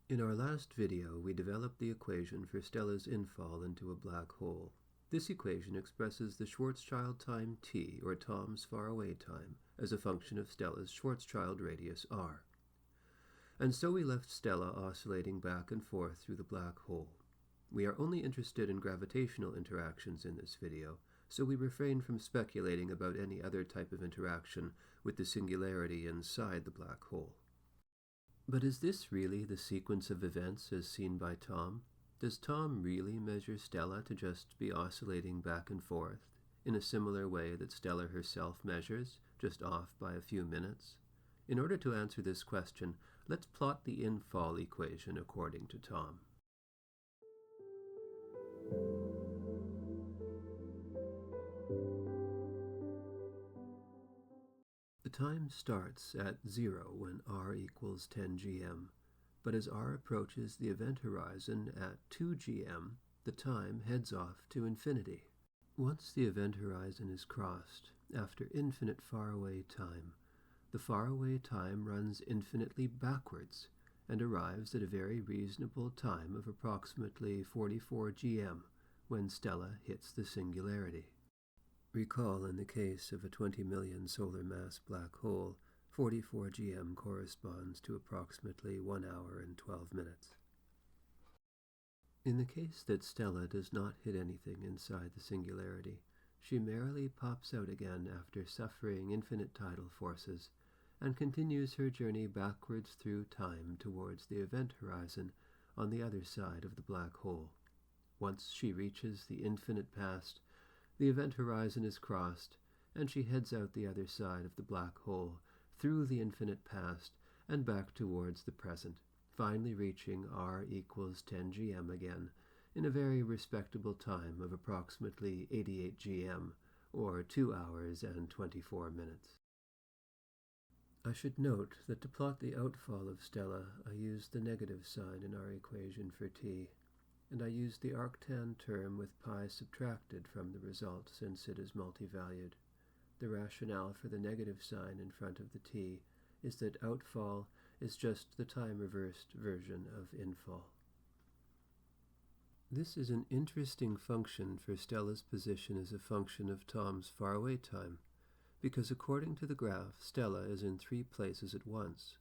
In our last video, we developed the equation for Stella's infall into a black hole. This equation expresses the Schwarzschild time t, or Tom's faraway time, as a function of Stella's Schwarzschild radius r. And so we left Stella oscillating back and forth through the black hole. We are only interested in gravitational interactions in this video, so we refrain from speculating about any other type of interaction with the singularity inside the black hole. But is this really the sequence of events as seen by Tom? Does Tom really measure Stella to just be oscillating back and forth, in a similar way that Stella herself measures, just off by a few minutes? In order to answer this question, let's plot the infall equation according to Tom. The time starts at 0 when r equals 10 gm, but as r approaches the event horizon at 2 gm, the time heads off to infinity. Once the event horizon is crossed, after infinite faraway time, the faraway time runs infinitely backwards and arrives at a very reasonable time of approximately 44 gm when Stella hits the singularity. Recall, in the case of a 20 million solar mass black hole, 44 gm corresponds to approximately 1 hour and 12 minutes. In the case that Stella does not hit anything inside the singularity, she merrily pops out again after suffering infinite tidal forces, and continues her journey backwards through time towards the event horizon on the other side of the black hole. Once she reaches the infinite past, the event horizon is crossed, and she heads out the other side of the black hole, through the infinite past, and back towards the present, finally reaching r equals 10 gm again, in a very respectable time of approximately 88 gm, or 2 hours and 24 minutes. I should note that to plot the outfall of Stella, I used the negative sign in our equation for t, and I used the arctan term with pi subtracted from the result since it is multivalued. The rationale for the negative sign in front of the t is that outfall is just the time-reversed version of infall. This is an interesting function for Stella's position as a function of Tom's faraway time, because according to the graph, Stella is in 3 places at once.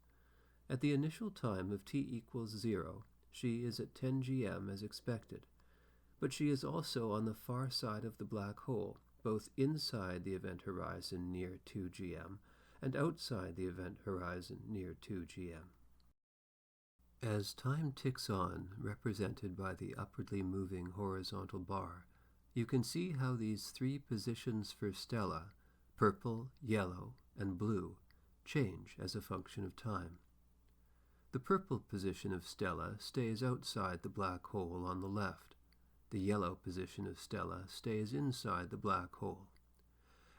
At the initial time of t equals 0, she is at 10 gm as expected, but she is also on the far side of the black hole, both inside the event horizon near 2 gm and outside the event horizon near 2 gm. As time ticks on, represented by the upwardly moving horizontal bar, you can see how these 3 positions for Stella, purple, yellow, and blue, change as a function of time. The purple position of Stella stays outside the black hole on the left. The yellow position of Stella stays inside the black hole.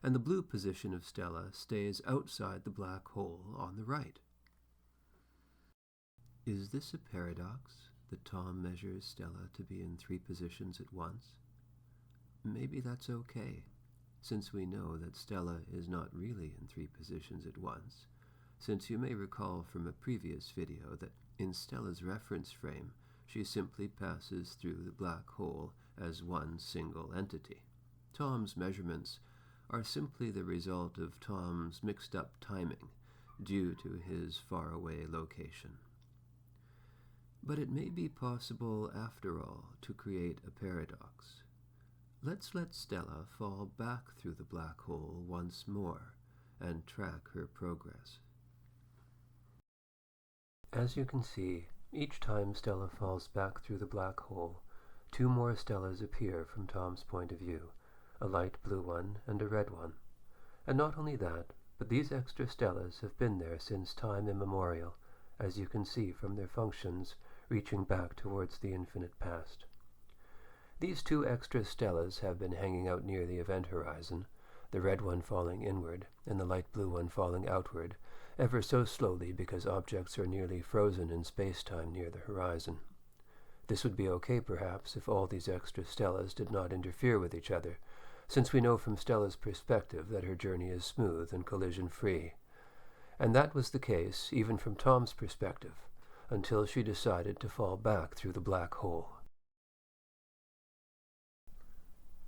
And the blue position of Stella stays outside the black hole on the right. Is this a paradox, that Tom measures Stella to be in 3 positions at once? Maybe that's okay, since we know that Stella is not really in 3 positions at once, since you may recall from a previous video that in Stella's reference frame, she simply passes through the black hole as one single entity. Tom's measurements are simply the result of Tom's mixed-up timing due to his faraway location. But it may be possible, after all, to create a paradox. Let's let Stella fall back through the black hole once more and track her progress. As you can see, each time Stella falls back through the black hole, 2 more Stellas appear from Tom's point of view, a light blue one and a red one. And not only that, but these extra Stellas have been there since time immemorial, as you can see from their functions reaching back towards the infinite past. These 2 extra Stellas have been hanging out near the event horizon, the red one falling inward and the light blue one falling outward, ever so slowly because objects are nearly frozen in space-time near the horizon. This would be okay, perhaps, if all these extra Stellas did not interfere with each other, since we know from Stella's perspective that her journey is smooth and collision-free. And that was the case even from Tom's perspective, until she decided to fall back through the black hole.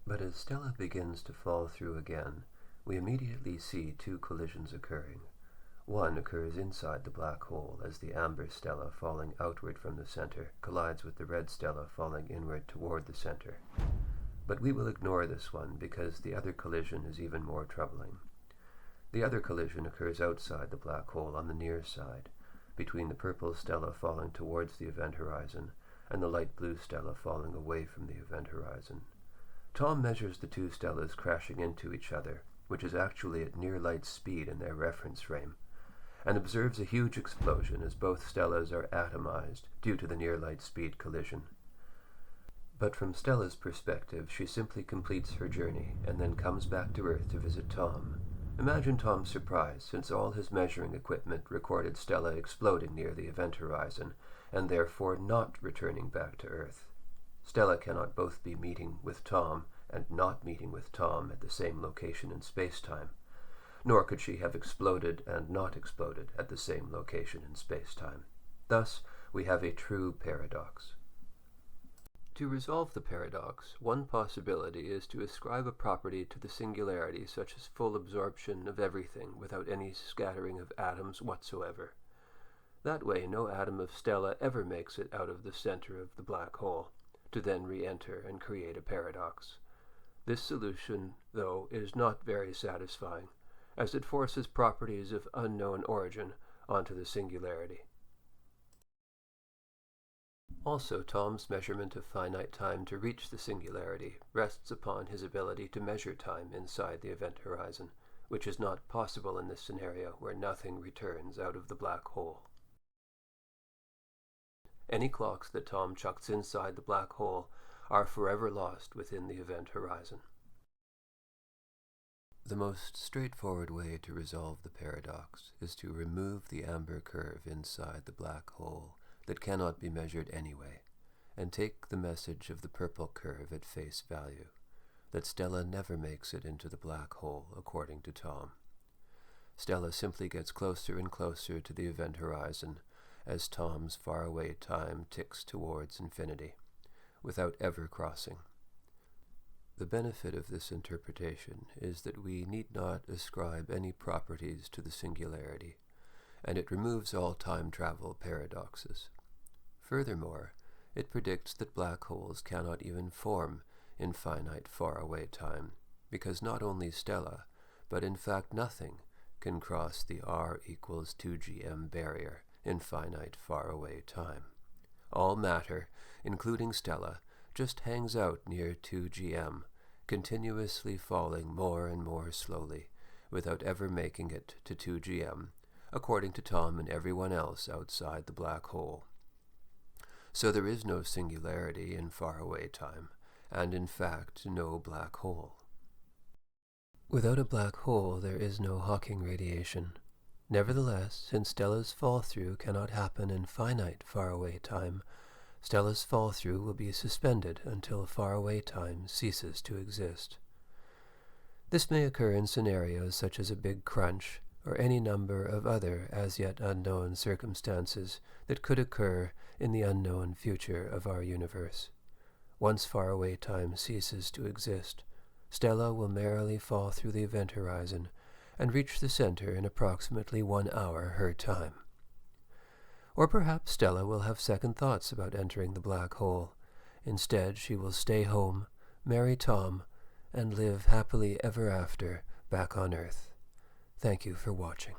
But as Stella begins to fall through again, we immediately see two collisions occurring. One occurs inside the black hole as the amber Stella falling outward from the center collides with the red Stella falling inward toward the center. But we will ignore this one because the other collision is even more troubling. The other collision occurs outside the black hole on the near side, between the purple Stella falling towards the event horizon and the light blue Stella falling away from the event horizon. Tom measures the two stellas crashing into each other, which is actually at near light speed in their reference frame, and observes a huge explosion as both stellas are atomized due to the near light speed collision. But from Stella's perspective, she simply completes her journey and then comes back to Earth to visit Tom. Imagine Tom's surprise, since all his measuring equipment recorded Stella exploding near the event horizon, and therefore not returning back to Earth. Stella cannot both be meeting with Tom and not meeting with Tom at the same location in space-time, nor could she have exploded and not exploded at the same location in space-time. Thus, we have a true paradox. To resolve the paradox, one possibility is to ascribe a property to the singularity such as full absorption of everything without any scattering of atoms whatsoever. That way, no atom of Stella ever makes it out of the center of the black hole, to then re-enter and create a paradox. This solution, though, is not very satisfying, as it forces properties of unknown origin onto the singularity. Also, Tom's measurement of finite time to reach the singularity rests upon his ability to measure time inside the event horizon, which is not possible in this scenario where nothing returns out of the black hole. Any clocks that Tom chucks inside the black hole are forever lost within the event horizon. The most straightforward way to resolve the paradox is to remove the amber curve inside the black hole that cannot be measured anyway, and take the message of the purple curve at face value, that Stella never makes it into the black hole, according to Tom. Stella simply gets closer and closer to the event horizon as Tom's faraway time ticks towards infinity, without ever crossing. The benefit of this interpretation is that we need not ascribe any properties to the singularity, and it removes all time travel paradoxes. Furthermore, it predicts that black holes cannot even form in finite faraway time, because not only Stella, but in fact nothing, can cross the r equals 2gm barrier in finite faraway time. All matter, including Stella, just hangs out near 2gm, continuously falling more and more slowly, without ever making it to 2gm, according to Tom and everyone else outside the black hole. So there is no singularity in faraway time, and in fact no black hole. Without a black hole there is no Hawking radiation. Nevertheless, since Stella's fall-through cannot happen in finite faraway time, Stella's fall-through will be suspended until faraway time ceases to exist. This may occur in scenarios such as a big crunch, or any number of other as yet unknown circumstances that could occur in the unknown future of our universe. Once faraway time ceases to exist, Stella will merrily fall through the event horizon and reach the center in approximately 1 hour her time. Or perhaps Stella will have second thoughts about entering the black hole. Instead, she will stay home, marry Tom, and live happily ever after back on Earth. Thank you for watching.